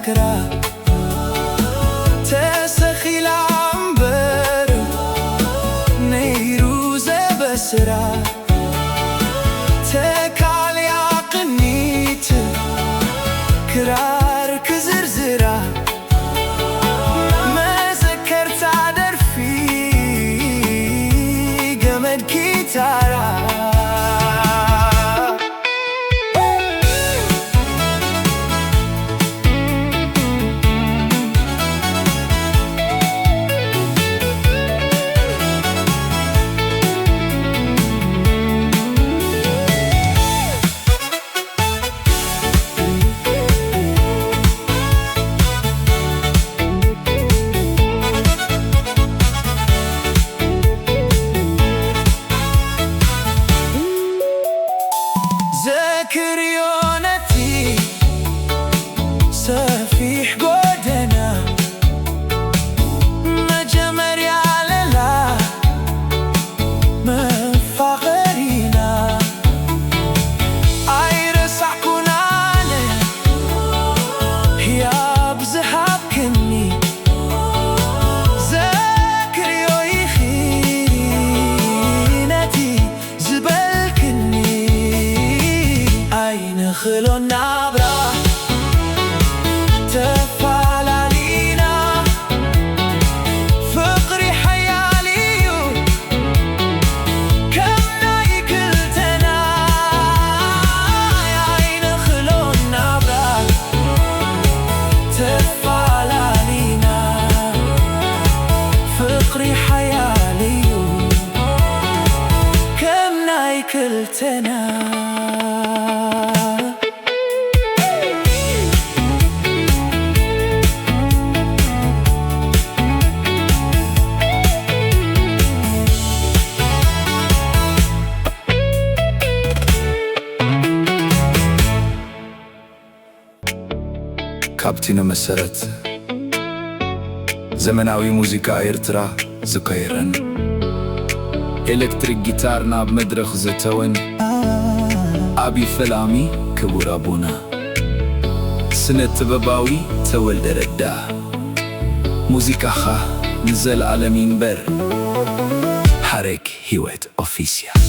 سكرة تسخيل عنبر نيروز بسرة تكالي عقنيت كرار كزرزرة ما ذكرت عدر في جمد كيتارة ذكريونتي سفيح قدنا مجمريا للا مفاقرينا ايرسع كنانه يا بزحاب كني ذكريوي خيرينتي زبل كني عين خلو نابرا تفعل علينا فقري حياليو كمنا يكلتنا عين خلو نابرا تفعل علينا فقري حياليو كمنا يكلتنا كابتن مسرت زمناوي موسيقى إيرترا زكيرن إلكتريك جيتارنا بمدرخ زتون أبي فلامي كبور أبونا سنة بباوي تولد ردا موسيقى خا نزل عالمين بر حرك هيوت أوفيسيال